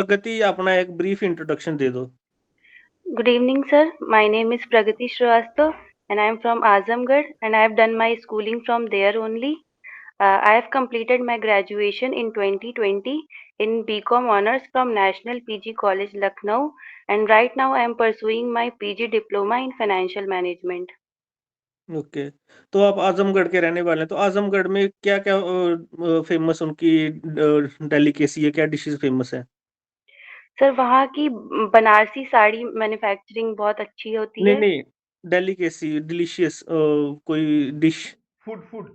प्रगति अपना एक brief introduction दे दो। Good evening, sir. My name is Pragati Srivastav, and I am from Azamgarh, and I have done my schooling from there only. I have completed my graduation in 2020 in BCom honors from National PG College, Lucknow, and right now I am pursuing my PG diploma in financial management. Okay. तो आप आजमगढ़ के रहने वाले हैं, तो आजमगढ़ में क्या-क्या famous उनकी डेलिकेसी है, क्या डिशेज़ फेमस है? सर, वहाँ की बनारसी साड़ी मैन्युफैक्चरिंग बहुत अच्छी होती नहीं, है। नहीं, डेलिकेसी डिलीशियस कोई डिश? फूड फूड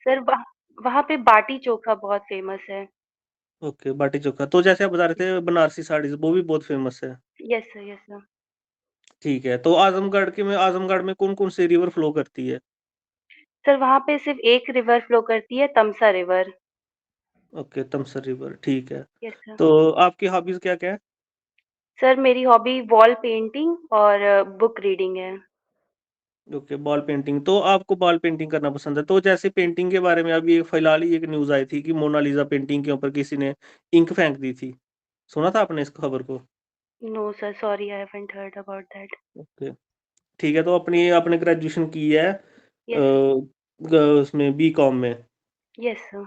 सर, वहाँ पे बाटी चोखा बहुत फेमस है। ओके, बाटी चोखा। तो जैसे आप बता रहे थे बनारसी साड़ीज़, वो भी बहुत फेमस है। Yes sir, yes sir. ठीक है, तो आजमगढ़ में कौन-कौन सी रिवर फ्लो करती है? सर, वहाँ पे सिर्फ एक रिवर फ्लो करती है, तमसा रिवर। ओके, तमसर रिवर, ठीक है। Yes sir. तो आपकी हॉबीज़ क्या-क्या है? सर, मेरी हॉबी वॉल पेंटिंग और बुक रीडिंग है। Okay, ball painting. तो आपको बॉल पेंटिंग करना पसंद है। तो जैसे पेंटिंग के बारे में अभी फिलहाल ही एक न्यूज़ आई थी कि मोनालिसा पेंटिंग के ऊपर किसी ने इंक फेंक दी थी। सुना था आपने इस खबर को? No sir, sorry I haven't heard about that. Okay, ठीक है। तो अपनी आपने ग्रेजुएशन की है यस सर। उसमें बीकॉम में। Yes sir.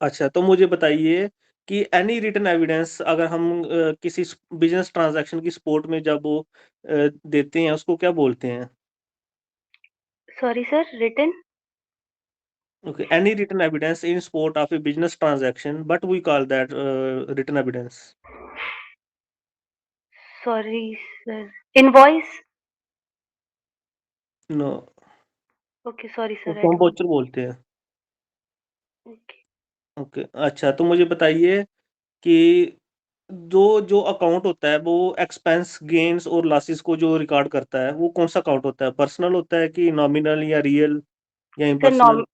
अच्छा, तो मुझे बताइए कि एनी रिटन एविडेंस अगर हम किसी बिजनेस ट्रांजैक्शन की सपोर्ट में जब वो देते हैं उसको क्या बोलते हैं? Sorry sir, written? Okay, any written evidence in support of a business transaction, but we call that written evidence. Sorry sir, invoice? No, okay, sorry sir, I उसको हम डोंट। वाउचर बोलते हैं। ओके। ओके, अच्छा तो मुझे बताइए कि जो जो अकाउंट होता है वो एक्सपेंस गेन्स और लॉसेस को जो रिकॉर्ड करता है वो कौन सा अकाउंट होता है? पर्सनल होता है कि नॉमिनल या रियल या सर, इम्पर्सनल?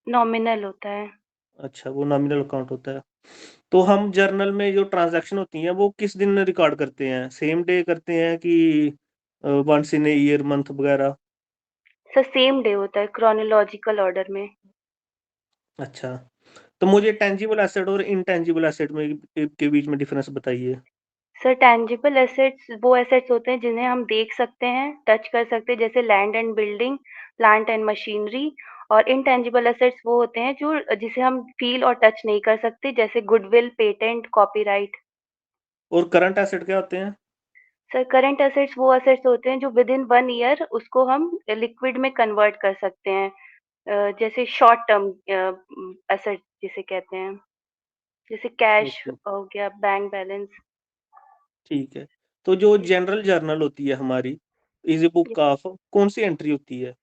नॉमिनल होता है। अच्छा, वो नॉमिनल अकाउंट होता है। तो हम जर्नल में जो ट्रांजैक्शन होती हैं वो किस दिन रिकॉर्ड करते हैं? सेम डे करते हैं कि once in a year, month वगैरह? सर, सेम डे होता है क्रोनोलॉजिकल ऑर्डर में। अच्छा, तो मुझे टेंजिबल एसेट और इनटेंजिबल एसेट में के बीच में डिफरेंस बताइए। सर, टैंजिबल एसेट्स वो एसेट्स होते हैं जिन्हें हम देख सकते हैं, टच कर सकते हैं, जैसे land and building, plant and machinery. और इनटैंजिबल एसेट्स वो होते हैं जो जिसे हम फील और टच नहीं कर सकते, जैसे गुडविल, पेटेंट, कॉपीराइट। और करंट एसेट क्या होते हैं? सर, करंट एसेट्स वो एसेट्स होते हैं जो विदिन 1 ईयर उसको हम लिक्विड में कन्वर्ट कर सकते हैं। जैसे शॉर्ट टर्म एसेट जिसे कहते हैं, जैसे कैश ओके, हो गया, बैंक बैलेंस। ठीक है। तो जो जनरल जर्नल होती है हमारी, इज ए बुक ऑफ कौन सी एंट्री होती है?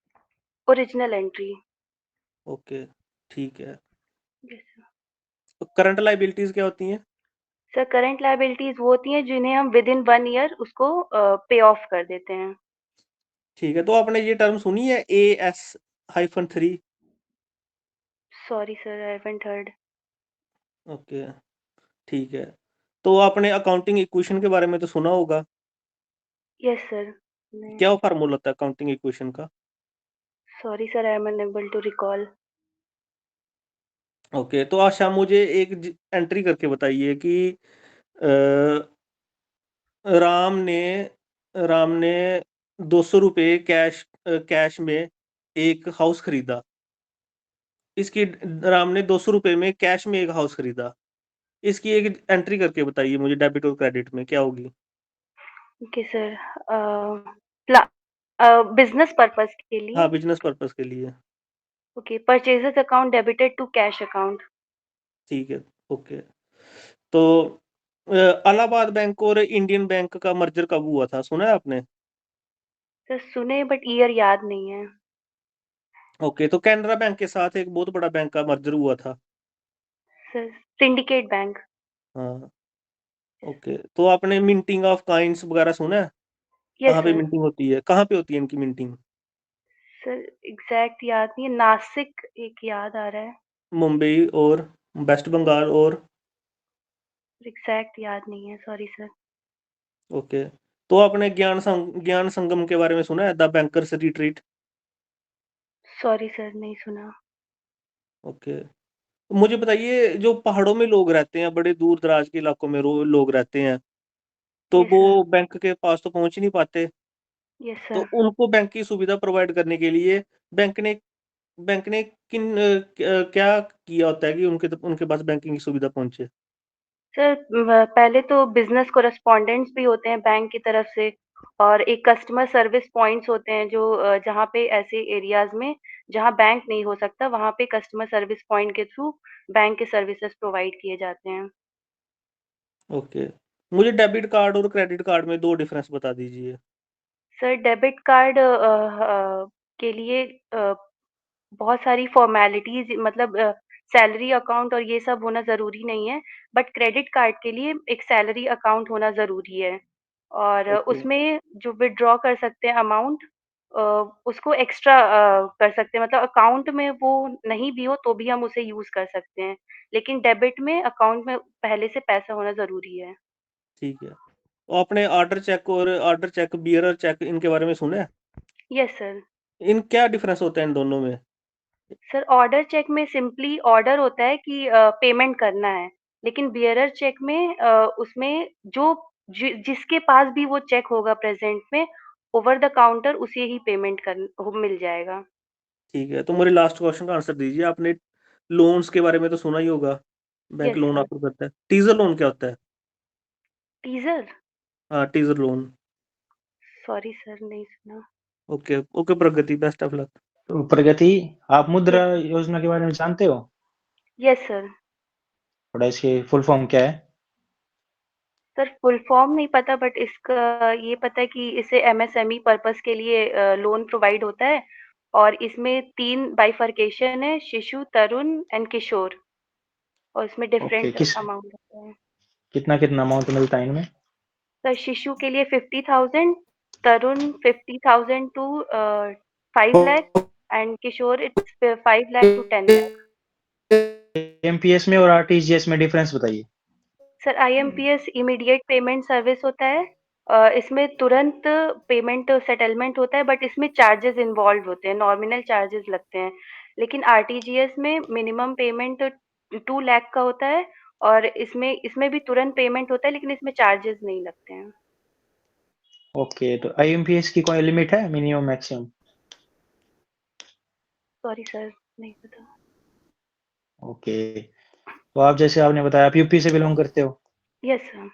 Original entry. ओके, ठीक है। Yes sir. तो करंट लायबिलिटीज क्या होती हैं? सर, करंट लायबिलिटीज वो होती हैं जिन्हें हम विदिन 1 ईयर उसको पे ऑफ कर देते हैं। ठीक है, तो आपने ये टर्म सुनी है A S hyphen 3? Sorry sir, I haven't heard. Okay, ठीक है। तो आपने अकाउंटिंग इक्वेशन के बारे में तो सुना होगा। Yes sir. नहीं। क्या फार्मूला होता है अकाउंटिंग इक्वेशन का? Sorry sir, I am unable to recall. Okay, तो अच्छा मुझे एक एंट्री करके बताइए कि अ, राम ने राम ने 200 रुपये कैश में एक हाउस खरीदा। इसकी राम ने 200 रुपये में कैश में एक हाउस खरीदा। इसकी एक एंट्री करके बताइए मुझे, डेबिट और क्रेडिट में क्या होगी? Okay sir. बिजनेस पर्पस के हाँ, लिए। बिजनेस पर्पस के लिए। Okay, purchases account debited to cash account. ठीक है, ओके। तो अ, इलाहाबाद बैंक और इंडियन बैंक का मर्जर कब हुआ था, सुना है आपने? सर, सुने बट ईयर याद नहीं है। ओके, तो कैनरा बैंक के साथ एक बहुत बड़ा बैंक का मर्जर हुआ था। Sir, syndicate bank. हाँ, ओके। तो आपने मिंटिंग ऑफ कॉइन्स वगैरह सुना है? यस कहाँ पे सर। मिंटिंग होती है, कहाँ पे होती है इनकी मिंटिंग? सर, एग्जैक्ट याद नहीं है, नासिक एक याद आ रहा है। मुंबई और वेस्ट बंगाल और? एग्जैक्ट याद नहीं है, सॉरी सर। ओके, तो आपने ज्ञान संगम के बारे में सुना है, the bankers retreat? Sorry sir, नहीं सुना। ओके, मुझे बताइए, जो पहाड़ों में लोग रहते हैं, बड़े दूर दराज के इलाकों में लोग रहते हैं, तो यस वो सर। बैंक के पास तो पहुंच ही नहीं पाते। यस तो सर। उनको बैंक की सुविधा प्रोवाइड करने के लिए बैंक ने बैंक ने क्या किया होता है कि उनके पास बैंकिंग की सुविधा पहुंचे? सर पहले तो बिजनेस कोरेस्पोंडेंट्स भी होते हैं बैंक की तरफ से, और एक कस्टमर सर्विस पॉइंट्स होते हैं जो जहाँ पे ऐसे एरियाज में जहाँ बैंक नहीं हो सकता वहाँ पे कस्टमर सर्विस पॉइंट के थ्रू बैंक के सर्विसेज प्रोवाइड किए जाते हैं। ओके। मुझे डेबिट कार्ड और क्रेडिट कार्ड में दो डिफरेंस बता दीजिए। सर डेबिट कार्ड के लिए बहुत सारी फॉर्मेलिटीज मतलब सैलरी अकाउंट और ये सब होना ज़रूरी नहीं है, बट क्रेडिट कार्ड के लिए एक सैलरी अकाउंट होना ज़रूरी है, और ओके। उसमें जो विथड्रॉ कर सकते हैं अमाउंट उसको एक्स्ट्रा कर सकते हैं, मतलब अकाउंट में वो नहीं भी हो तो भी हम उसे यूज़ कर सकते हैं, लेकिन डेबिट में अकाउंट में पहले से पैसा होना ज़रूरी है। ठीक है। और आपने ऑर्डर चेक, बियरर चेक, इनके बारे में सुना है? Yes sir. इन क्या डिफरेंस होता है इन दोनों में? सर ऑर्डर चेक में सिंपली ऑर्डर होता है कि पेमेंट करना है, लेकिन बियरर चेक में उसमें जिसके पास भी वो चेक होगा प्रेजेंट में ओवर द काउंटर उसे ही पेमेंट मिल जाएगा। ठीक है, तो मेरे लास्ट क्वेश्चन का आंसर दीजिए। आपने लोन्स के बारे में तो सुना ही होगा, bank yes loan sir. Offer करता है। टीजर लोन क्या होता है? टीजर? हाँ, टीजर लोन। सॉरी सर नहीं सुना। Okay okay Pragati, best of luck. तो प्रगति, आप मुद्रा यस सर। योजना के बारे में जानते हो? Yes sir. थोड़ा इसकी फुल फॉर्म क्या है? सर फुल फॉर्म नहीं पता, बट इसका ये पता है कि इसे एमएसएमई पर्पस के लिए लोन प्रोवाइड होता है, और इसमें 3 बाइफरकेशन है, शिशु, तरुण एंड किशोर, और इसमें ओके, डिफरेंट किस अमाउंट होता है। कितना कितना अमाउंट मिलता है इनमें? सर शिशु के लिए 50,000, Tarun 50,000 to 5 lakh, and Kishor it's 5 lakh to 10 lakh. MPS में और आरटीजीएस में डिफरेंस बताइए। Sir IMPS immediate payment service होता है, इसमें तुरंत पेमेंट सेटलमेंट होता है, बट इसमें चार्जेस इन्वॉल्व होते हैं, नॉमिनल चार्जेस लगते हैं, लेकिन आरटीजीएस में मिनिमम पेमेंट 2 लाख का होता है, और इसमें इसमें भी तुरंत पेमेंट होता है, लेकिन इसमें चार्जेस नहीं लगते हैं। ओके, तो आईएमपीएस की कोई लिमिट है, मिनिमम मैक्सिमम? सॉरी सर नहीं पता। ओके, तो आप जैसे आपने बताया आप यूपी से बिलोंग करते हो। Yes sir.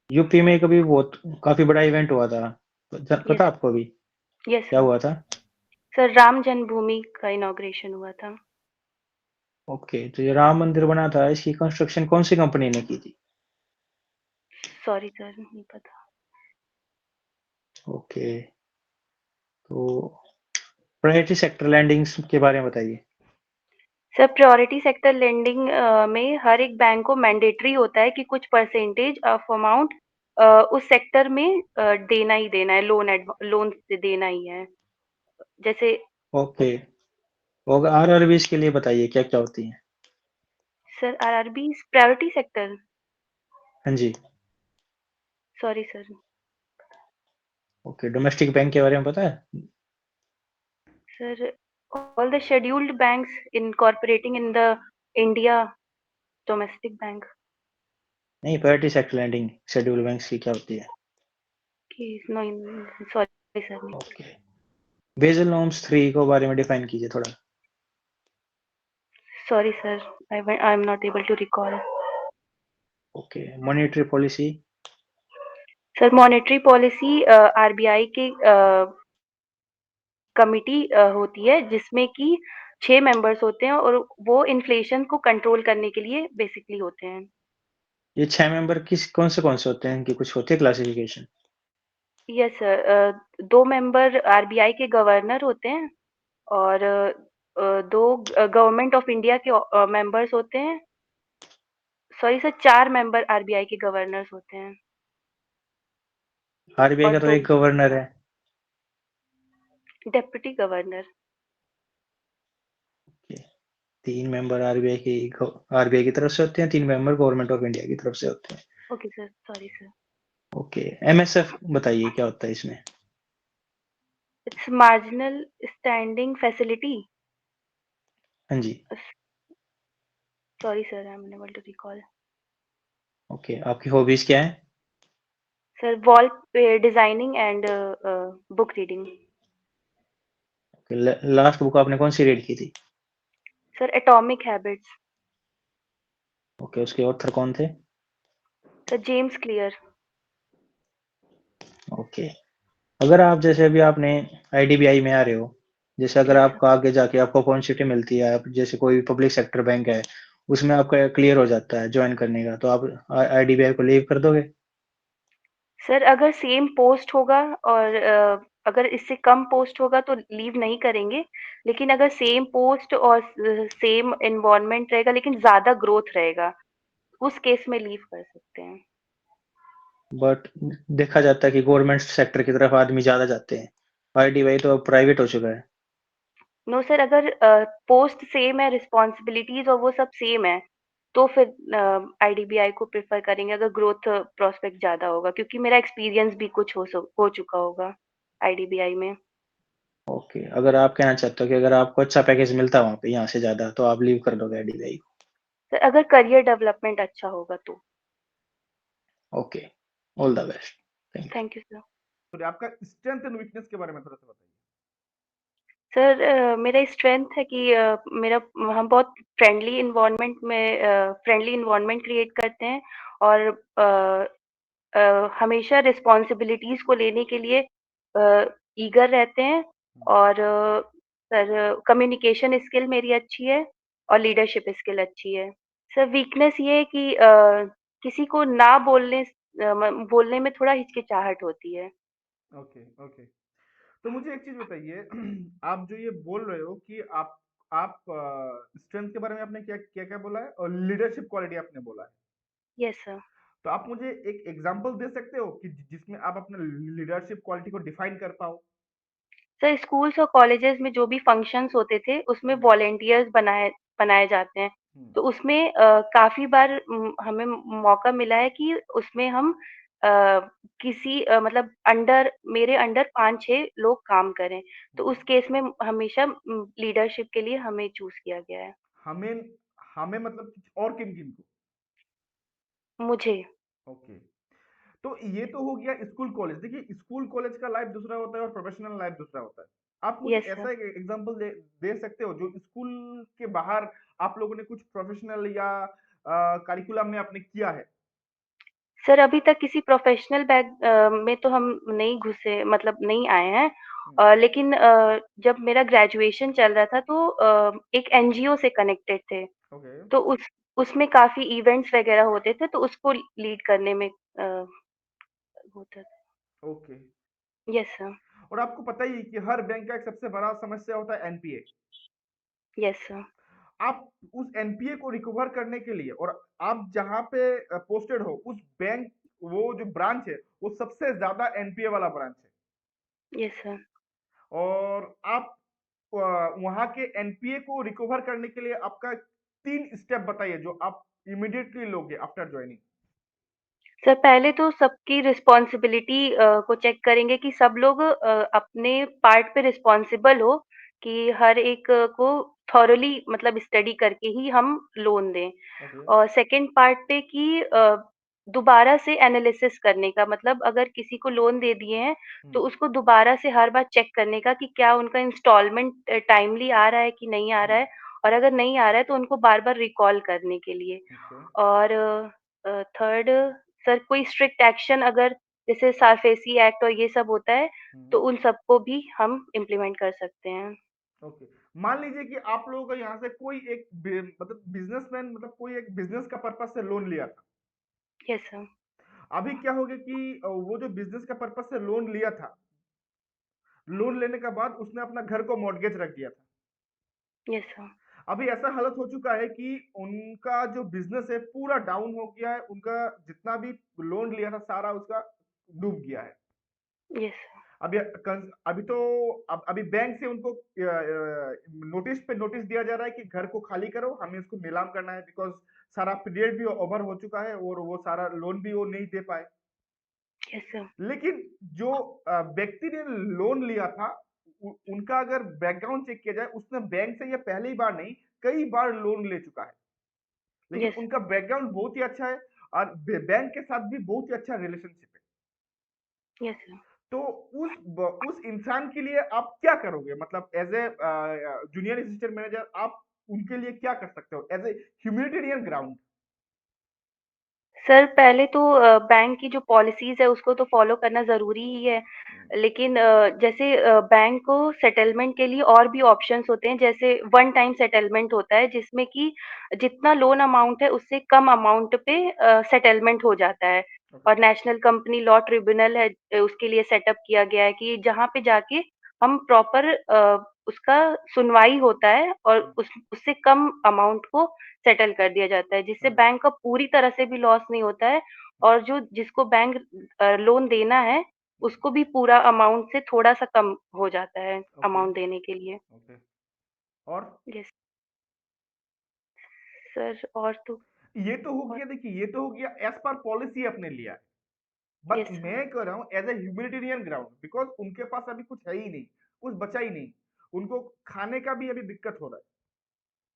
यूपी में कभी बहुत काफी बड़ा इवेंट हुआ था, यस। पता आपको अभी यस क्या सर। हुआ था? सर राम जन्मभूमि का इनॉग्रेशन हुआ था। ओके, तो ये राम मंदिर बना था, इसकी कंस्ट्रक्शन कौन सी कंपनी ने की थी? सॉरी सर नहीं पता। ओके, तो प्रायोरिटी सेक्टर लैंडिंग्स के बारे में बताइए। सर प्रायोरिटी सेक्टर लेंडिंग में हर एक बैंक को मैंडेटरी होता है कि कुछ परसेंटेज ऑफ अमाउंट उस सेक्टर में देना ही देना है, लोन से देना ही है, जैसे। ओके, और आरआरबीज के लिए बताइए क्या क्या होती है? Sir RRB priority sector? हाँ जी। Sorry sir. Okay, domestic bank के बारे में पता है? Sir all the scheduled banks incorporating in the India domestic bank. नहीं, priority sector lending schedule banks की क्या होती है? की नो, सॉरी सर नहीं पता। ओके, बेसल नॉर्म्स 3 को बारे में डिफाइन कीजिए थोड़ा। Sorry sir I am not able to recall. Okay, monetary policy. Sir monetary policy RBI के कमिटी होती है, जिसमें कि 6 मेंबर्स होते हैं, और वो इन्फ्लेशन को कंट्रोल करने के लिए बेसिकली होते हैं। ये 6 मेंबर किस कौन से होते हैं, इनकी कुछ होती है classification? Yes sir 2 member RBI के गवर्नर होते हैं, और 2 गवर्नमेंट ऑफ इंडिया के मेंबर्स होते हैं। सॉरी सर 4 मेंबर आरबीआई के गवर्नर्स होते हैं, आरबीआई और का तो 2 एक गवर्नर है। Deputy governor. Okay, 3 member RBI की तरफ से होते हैं, 3 मेंबर गवर्नमेंट ऑफ इंडिया की तरफ से होते हैं। Okay sir sorry sir. Okay, MSF बताइए क्या होता है इसमें? It's marginal standing facility. हाँ जी। Sorry, sir, I'm unable to recall. Okay, आपकी हॉबीज क्या है? Sir, wall designing and book reading. Last book आपने कौन सी रीड की थी? Sir, Atomic Habits. ओके, उसके ऑथर कौन थे? Sir, James Clear. ओके, अगर आप जैसे अभी आपने आईडीबीआई में आ रहे हो, जैसे अगर Yes, sir. आपका आगे जाके आपको अपॉर्चुनिटी मिलती है, आप जैसे कोई पब्लिक सेक्टर बैंक है, उसमें आपका क्लियर हो जाता है ज्वाइन करने का, तो आप आईडीबीआई को लीव कर दोगे? सर, अगर सेम पोस्ट होगा और अगर इससे कम पोस्ट होगा तो लीव नहीं करेंगे, लेकिन अगर सेम पोस्ट और सेम एनवायरनमेंट रहेगा लेकिन ज़्यादा ग्रोथ रहेगा, उस केस में लीव कर सकते हैं। बट देखा जाता है कि गवर्नमेंट सेक्टर की तरफ आदमी ज्यादा जाते हैं, आईडीबीआई तो अब प्राइवेट हो चुका है। नो सर, अगर पोस्ट सेम है, रिस्पॉन्सिबिलिटीज़ और वो सब सेम है, तो फिर आईडीबीआई को प्रेफ़र करेंगे अगर ग्रोथ प्रॉस्पेक्ट ज़्यादा होगा, क्योंकि मेरा एक्सपीरियंस भी कुछ हो चुका होगा आईडीबीआई में। ओके, अगर आप कहना चाहते हो कि अगर आपको अच्छा पैकेज मिलता वहाँ पे यहाँ से ज्यादा, तो आप लीव कर दोगे आईडीबीआई सर, अगर करियर डेवलपमेंट अच्छा होगा तो। को? Okay, all the best, thank you. Thank you sir. तो आपका स्ट्रेंथ एंड वीकनेस के बारे में थोड़ा सा बताइए। सर, मेरा स्ट्रेंथ है कि मेरा हम बहुत फ्रेंडली इन्वायरमेंट क्रिएट करते हैं और हमेशा रिस्पॉन्सिबिलिटीज़ को लेने के लिए ईगर रहते हैं और सर कम्युनिकेशन स्किल मेरी अच्छी है और लीडरशिप स्किल अच्छी है। सर, वीकनेस ये है कि किसी को ना बोलने में थोड़ा हिचकिचाहट होती है। Okay, okay. तो मुझे एक चीज बताइए, आप जो ये बोल रहे हो कि आप स्ट्रेंथ के बारे में आपने क्या क्या क्या बोला है और लीडरशिप क्वालिटी आपने बोला है, यस सर। तो आप मुझे एक एग्जांपल दे सकते हो कि जिसमें आप अपने लीडरशिप क्वालिटी को डिफाइन कर पाओ? सर, स्कूल्स और कॉलेजेस में जो भी फंक्शंस होते थे, उसमें हम्म, वॉलंटियर्स बनाए बनाए जाते हैं। हम्म, तो उसमें काफ़ी बार हमें मौका मिला है कि उसमें हम अ, किसी मतलब मेरे अंडर 5-6 लोग काम करें। तो हम्म। उस केस में हमेशा लीडरशिप के लिए हमें चूज़ किया गया है। हमें हमें मतलब और किन किन को? मुझे। ओके, तो ये तो हो गया स्कूल कॉलेज। देखिए, स्कूल कॉलेज का लाइफ दूसरा होता है और प्रोफेशनल लाइफ दूसरा होता है। आप मुझे यस सर। ऐसा एक एग्जांपल दे सकते हो जो स्कूल के बाहर आप लोगों ने कुछ प्रोफेशनल या करिकुलम में आपने किया है? सर, अभी तक किसी प्रोफ़ेशनल में तो हम नहीं घुसे, मतलब नहीं आए हैं। हम्म, लेकिन जब मेरा ग्रेजुएशन चल रहा था तो एक एनजीओ से कनेक्टेड थे। ओके, तो उसमें काफ़ी इवेंट्स वग़ैरह होते थे, तो उसको लीड करने में होता था। ओके। Yes sir. और आपको पता ही है कि हर बैंक का एक सबसे बड़ा समस्या होता है एनपीए। Yes sir. आप उस एनपीए को रिकवर करने के लिए, और आप जहां पे पोस्टेड हो उस बैंक, वो जो ब्रांच है वो सबसे ज्यादा एनपीए वाला ब्रांच है। Yes sir. और आप वहां के एनपीए को रिकवर करने के लिए आपका 3 स्टेप बताइए जो आप इमीडिएटली लोगे आफ्टर ज्वाइनिंग। सर, पहले तो सबकी रिस्पॉन्सिबिलिटी को चेक करेंगे कि सब लोग अपने पार्ट पे रिस्पॉन्सिबल हो, कि हर एक को थॉरली मतलब स्टडी करके ही हम लोन दें। ओके। और सेकंड पार्ट पे कि दोबारा से एनालिसिस करने का, मतलब अगर किसी को लोन दे दिए हैं, तो हम्म, उसको दोबारा से हर बार चेक करने का कि क्या उनका इंस्टॉलमेंट टाइमली आ रहा है कि नहीं आ रहा हम्म, है, और अगर नहीं आ रहा है तो उनको बार-बार रिकॉल करने के लिए। ओके। और थर्ड, सर, कोई स्ट्रिक्ट एक्शन अगर जैसे सारफेसी एक्ट और ये सब होता है, हम्म, तो उन सबको भी हम इम्प्लीमेंट कर सकते हैं। ओके। मान लीजिए कि आप लोगों का यहाँ से कोई एक मतलब बिजनेसमैन, मतलब कोई एक बिजनेस का पर्पज से लोन लिया था। Yes sir. अभी क्या हो गया कि वो जो बिजनेस का पर्पज से लोन लिया था, लोन लेने के बाद उसने अपना घर को मॉर्गेज रख दिया था। Yes sir. अभी ऐसा हालत हो चुका है कि उनका जो बिजनेस है पूरा डाउन हो गया है, उनका जितना भी लोन लिया था सारा उसका डूब गया है। Yes sir. अभी अभी तो अभी बैंक से उनको नोटिस पे नोटिस दिया जा रहा है कि घर को खाली करो, हमें इसको नीलाम करना है, बिकॉज सारा पीरियड भी ओवर हो चुका है और वो सारा लोन भी वो नहीं दे पाए। Yes sir. लेकिन जो व्यक्ति ने लोन लिया था, उनका अगर बैकग्राउंड चेक किया जाए, उसने बैंक से ये पहली बार नहीं, कई बार लोन ले चुका है। लेकिन यस उनका बैकग्राउंड बहुत ही अच्छा है और बैंक के साथ भी बहुत ही अच्छा रिलेशनशिप है। Yes sir. तो उस इंसान के लिए आप क्या करोगे? मतलब as a junior assistant manager आप उनके लिए क्या कर सकते हो as a humanitarian ground? Sir पहले तो बैंक की जो पॉलिसीज़ है उसको तो फ़ॉलो करना ज़रूरी ही है। लेकिन जैसे बैंक को सेटलमेंट के लिए और भी ऑप्शंस होते हैं, जैसे वन टाइम सेटलमेंट होता है जिसमें कि जितना लोन अमाउंट है उससे कम अमाउंट पे सेटलमेंट हो जाता है। ओके। और नेशनल कंपनी लॉ ट्रिब्यूनल है, उसके लिए सेटअप किया गया है कि जहाँ पे जाके हम प्रॉपर उसका सुनवाई होता है और उससे कम अमाउंट को सेटल कर दिया जाता है, जिससे बैंक का पूरी तरह से भी लॉस नहीं होता है और जो जिसको बैंक लोन देना है, उसको भी पूरा अमाउंट से थोड़ा-सा कम हो जाता है ओके। अमाउंट देने के लिए। ओके। और यस सर और तो ये तो हो और गया, देखिए ये तो हो गया एज पर पॉलिसी अपने लिया है। But yes sir. मैं कह रहा हूँ as a humanitarian ground, because उनके पास अभी कुछ है ही नहीं, कुछ बचा ही नहीं, उनको खाने का भी अभी दिक्कत हो रहा है।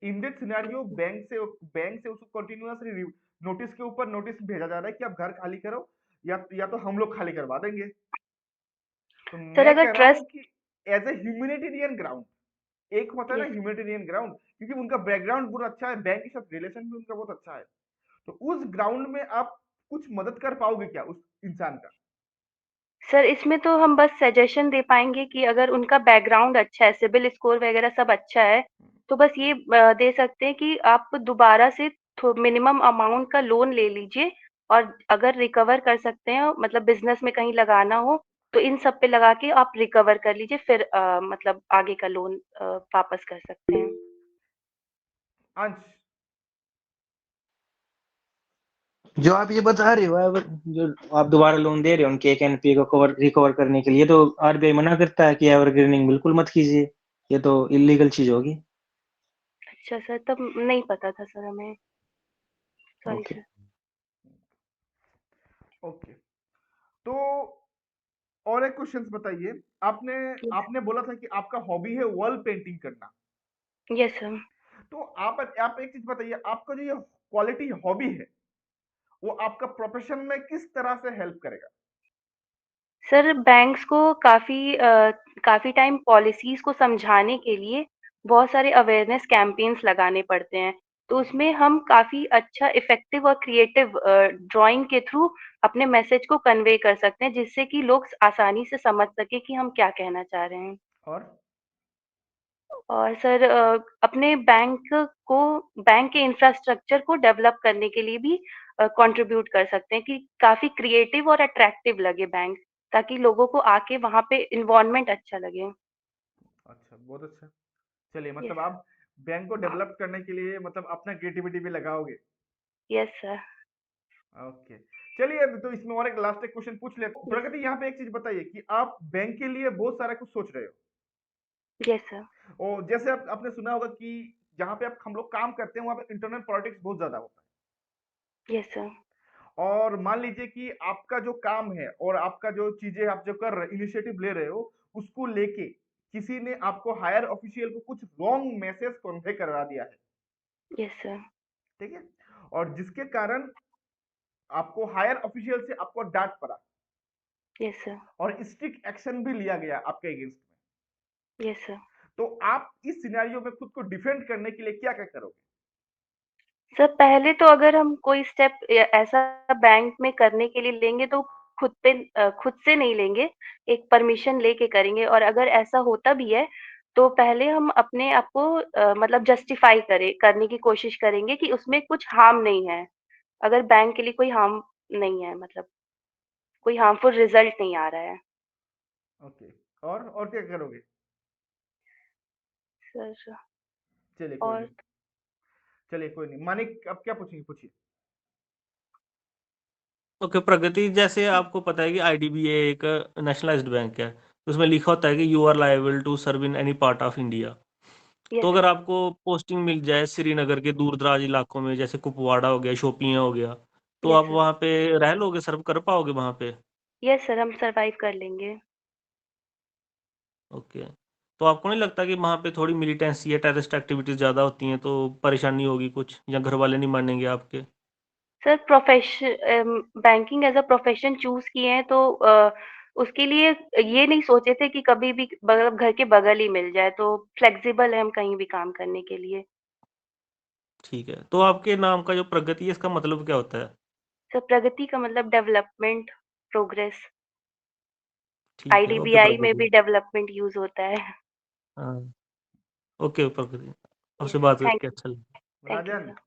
इन दिस सिनेरियो बैंक से उसको कंटिन्यूअसली नोटिस के ऊपर नोटिस भेजा जा रहा है कि आप घर खाली करो या तो हम लोग खाली करवा देंगे। तो सर मैं अगर कह रहा हूँ ट्रस्ट कि एज ए ह्यूमैनिटेरियन ग्राउंड, एक होता है ना यस ह्यूमैनिटेरियन ग्राउंड, क्योंकि उनका बैकग्राउंड बहुत अच्छा है, बैंक के साथ रिलेशन भी उनका बहुत अच्छा है, तो उस ग्राउंड में आप कुछ मदद कर पाओगे क्या उस इंसान का? सर इसमें तो हम बस सजेशन दे पाएँगे कि अगर उनका बैकग्राउंड अच्छा है, सिबिल स्कोर वगैरह सब अच्छा है, तो बस ये दे सकते हैं कि आप दोबारा से थो मिनिमम अमाउंट का लोन ले लीजिए और अगर रिकवर कर सकते हैं मतलब बिज़नेस में कहीं लगाना हो, तो इन सब पे लगा के आप रिकवर कर लीजिए फिर मतलब आगे का लोन वापस कर सकते हैं। अंश। जो आप ये बता रहे हो जो आप दोबारा लोन दे रहे हो उनके एक एनपीए को रिकवर करने के लिए, तो आरबीआई मना करता है कि एवरग्रीनिंग बिल्कुल मत कीजिए, ये तो इलीगल चीज होगी। अच्छा सर, तब नहीं पता था सर हमें, सॉरी ओके। सर। ओके। तो और एक क्वेश्चन बताइए। आपने यस, आपने बोला था कि आपका हॉबी है वॉल पेंटिंग करना। Yes sir. तो आप एक चीज बताइए, आपका जो ये क्वालिटी हॉबी है वो आपका प्रोफेशन में किस तरह से हेल्प करेगा? सर बैंक्स को काफ़ी टाइम पॉलिसीज़ को समझाने के लिए बहुत सारे अवेयरनेस कैंपेन्स लगाने पड़ते हैं। तो उसमें हम काफ़ी अच्छा इफ़ेक्टिव और क्रिएटिव ड्राइंग के थ्रू अपने मैसेज को कन्वे कर सकते हैं, जिससे कि लोग आसानी से समझ सकें कि हम क्या कहना चाह रहे हैं। और और सर अपने बैंक के इंफ्रास्ट्रक्चर को डेवलप करने के लिए भी कंट्रीब्यूट कर सकते हैं कि काफ़ी क्रिएटिव और अट्रैक्टिव लगे बैंक, ताकि लोगों को आके वहाँ पे एनवायरनमेंट अच्छा लगे। अच्छा, बहुत अच्छा। चलिए, मतलब यस, आप बैंक को डेवलप करने के लिए मतलब अपना क्रिएटिविटी भी लगाओगे। Yes sir, okay. चलिए, अभी तो इसमें और एक लास्ट एक क्वेश्चन पूछ लेते हैं। यस, प्रगति, यहाँ पे एक चीज बताइए कि आप बैंक के लिए बहुत सारा कुछ सोच रहे हो, यस सर, और जैसे आपने सुना होगा कि जहाँ पे हम लोग काम करते हैं वहाँ पे इंटरनल पॉलिटिक्स बहुत ज्यादा होता यस सर, है। और मान लीजिए कि आपका जो काम है और आपका जो चीजें आप जो कर रहे इनिशिएटिव ले रहे हो, उसको लेके किसी ने आपको हायर ऑफिशियल को कुछ रॉन्ग मैसेज कन्वे करवा दिया है, यस सर, ठीक है, और जिसके कारण आपको हायर ऑफिशियल से आपको डांट पड़ा यस सर, और स्ट्रिक्ट एक्शन भी लिया गया आपके अगेंस्ट में, यस सर। तो आप इस सिनेरियो में खुद को डिफेंड करने के लिए क्या क्या करोगे? सर पहले तो अगर हम कोई स्टेप ऐसा बैंक में करने के लिए लेंगे तो खुद से नहीं लेंगे, एक परमिशन लेके करेंगे और अगर ऐसा होता भी है, तो पहले हम अपने आप को मतलब जस्टिफ़ाई करने की कोशिश करेंगे कि उसमें कुछ हार्म नहीं है। अगर बैंक के लिए कोई हार्म नहीं है मतलब कोई हार्मफुल रिज़ल्ट नहीं आ रहा है। ओके। और क्या करोगे? सर चलिए कोई और नहीं। चलिए कोई नहीं, मानिक अब क्या पूछेंगे, पूछिए। ओके प्रगति, जैसे आपको पता है कि आईडीबीआई एक नेशनलाइज्ड बैंक है, उसमें लिखा होता है कि you are liable to serve in any part of India. तो यस अगर सर, आपको पोस्टिंग मिल जाए श्रीनगर के दूर दराज इलाकों में, जैसे कुपवाड़ा हो गया, शोपियां हो गया, तो यस आप सर, वहाँ पे रह लोगे, सर्व कर पाओगे वहाँ पे? यस सर हम सर्वाइव कर लेंगे। ओके। तो आपको नहीं लगता कि वहाँ पे थोड़ी मिलिटेंसी या टेररिस्ट एक्टिविटीज ज़्यादा होती हैं, तो परेशानी होगी कुछ, या घर वाले नहीं मानेंगे आपके? Sir banking as a profession choose किए हैं तो उसके लिए ये नहीं सोचे थे कि कभी भी घर के बगल ही मिल जाए, तो फ्लेक्सिबल है हम कहीं भी काम करने के लिए। ठीक है, तो आपके नाम का जो प्रगति है, इसका मतलब क्या होता है? सर प्रगति का मतलब डेवलपमेंट, प्रोग्रेस। ठीक है, ओके आईडीबीआई में प्रगति। भी डेवलपमेंट यूज होता है। हाँ, ओके प्रगति, आपसे यस बात थैंक करके अच्छा लगा। Thank you Rajan, sir.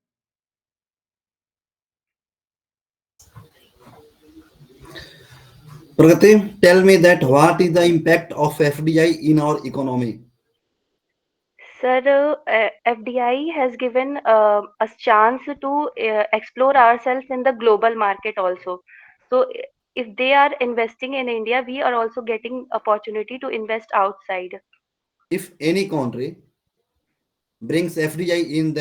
Pragati, tell me that what is the impact of FDI in our economy? Sir, FDI has given us chance to explore ourselves in the global market also. So if they are investing in India, we are also getting opportunity to invest outside. If any country brings FDI in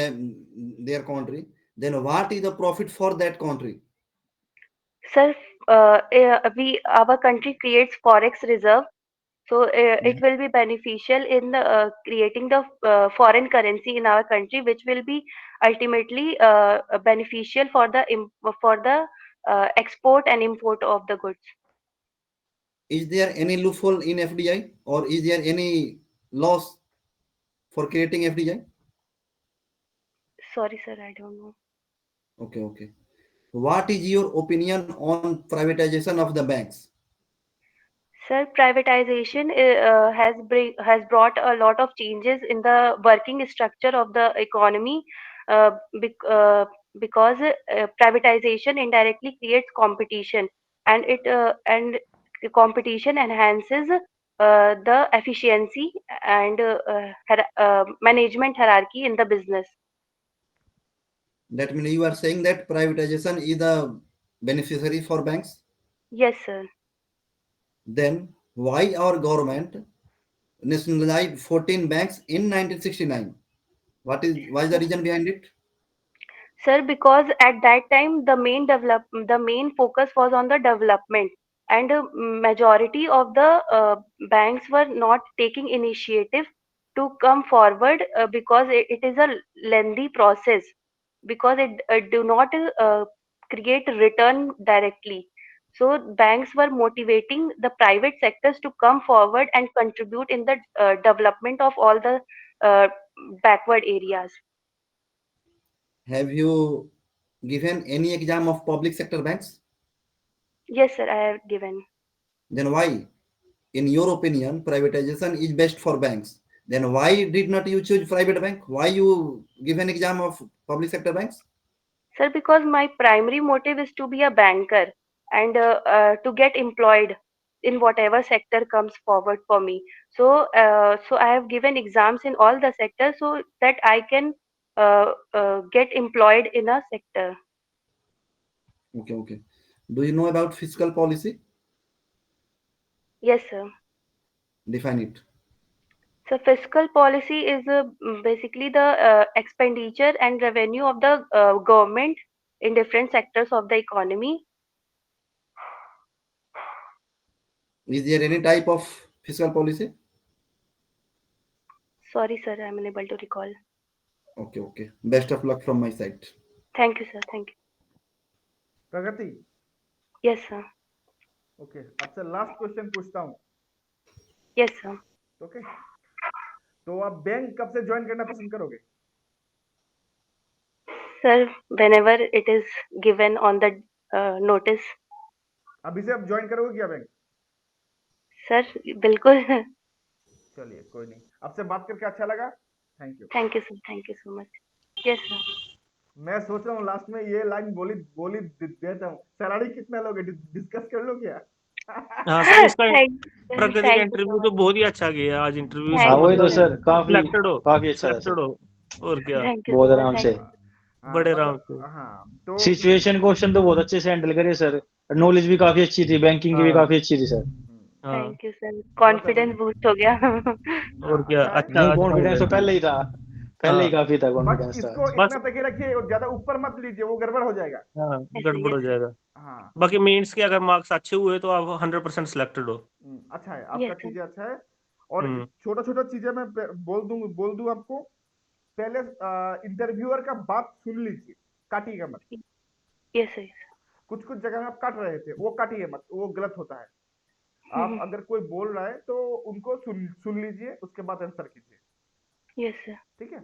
their country, then what is the profit for that country? Sir, our country creates forex reserve, so it will be beneficial in creating the foreign currency in our country, which will be ultimately beneficial for the export and import of the goods. Is there any loophole in FDI or is there any loss for creating FDI? Sorry, sir, I don't know. Okay, okay. What is your opinion on privatization of the banks? Sir, privatization has brought a lot of changes in the working structure of the economy, uh, bec- uh, because privatization indirectly creates competition, and the competition enhances the efficiency and management hierarchy in the business. That means you are saying that privatization is the beneficiary for banks? Yes, sir. Then why our government nationalized 14 banks in 1969? Why is the reason behind it? Sir, because at that time the main focus was on the development, and majority of the banks were not taking initiative to come forward, because it is a lengthy process, because it do not create return directly. So banks were motivating the private sectors to come forward and contribute in the development of all the uh, backward areas. Have you given any exam of public sector banks? Yes, sir, I have given. Then why, in your opinion, privatization is best for banks? Then why did not you choose private bank? Why you give an exam of public sector banks? Sir, because my primary motive is to be a banker, and to get employed in whatever sector comes forward for me. So I have given exams in all the sectors so that I can get employed in a sector. Okay, okay. Do you know about fiscal policy? Yes, sir. Define it. So fiscal policy is basically the expenditure and revenue of the government in different sectors of the economy. Is there any type of fiscal policy? Sorry, sir, I'm unable to recall. Okay, okay. Best of luck from my side. Thank you, sir. Thank you. Pragati, Yes, sir. Okay, आपसे last question पूछता हूँ। Yes, sir. Okay, तो आप bank कब से join करना पसंद करोगे? Sir, whenever it is given on the notice. अभी से आप ज्वाइन करोगे क्या बैंक? Sir, बिल्कुल. चलिए, कोई नहीं। आपसे बात करके अच्छा लगा। Thank you. Thank you, sir. Thank you so much. Yes, sir. मैं सोच रहा हूँ लास्ट में ये लाइन बोली देता हूँ। सैलरी कितना लोगे? डिस्कस कर लो क्या? हाँ सर, इसका Thank प्रगति का you so इंटरव्यू तो much. बहुत ही अच्छा गया आज। इंटरव्यू इसका हाँ Thank वही you, तो sir. मतलब सर, काफी सिलेक्टेड अच्छा था सर। हो, और क्या, Thank you बहुत so much. आराम Thank से you. बड़े आराम मतलब से। हाँ, तो सिचुएशन क्वेश्चन तो बहुत अच्छे से हैंडल करे सर। नॉलेज भी काफी अच्छी थी, बैंकिंग की भी हाँ काफी अच्छी थी सर। हाँ, Thanक यू सर। बहुत कॉन्फिडेंस बूस्ट हो गया। और क्या, अच्छा है। अच्छा नहीं, आज कॉन्फिडेंस तो confidence है। पहले ही था, पहले ही हाँ काफी था बस कॉन्फिडेंस था। इसको बस, इतना तक ही रखिए और ज्यादा ऊपर मत लीजिए, वो गड़बड़ हो जाएगा। हाँ ऐसे गड़बड़ हो यस जाएगा। हाँ, बाकी मेंस के अगर मार्क्स अच्छे हुए तो आप 100% सिलेक्टेड हो। अच्छा है, आपका यस सर। चीजें अच्छा है। और हम्म। छोटा छोटा चीजें मैं बोल दूं आपको। पहले इंटरव्यूअर का बात सुन लीजिए, काटिएगा मत। Yes sir. कुछ कुछ जगह में आप काट रहे थे, वो काटिए मत, वो गलत होता है। आप अगर कोई बोल रहा है तो उनको सुन लीजिए, उसके बाद आंसर कीजिए। Yes sir. ठीक है।